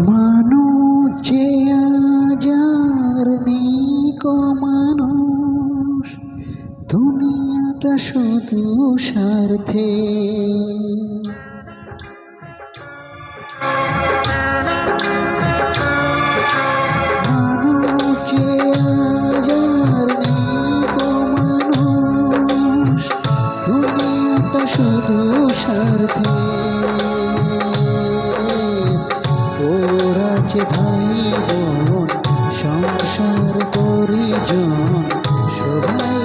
মানুষ যে আজার নেই কো মানুষ, দুনিয়াটা শুধু স্বার্থে। মানুষ যে আজার নেই কো মানুষ, দুনিয়াটা শুধু স্বার্থে। ওরা যে ভাই বোন সংসার পরিজন সবাই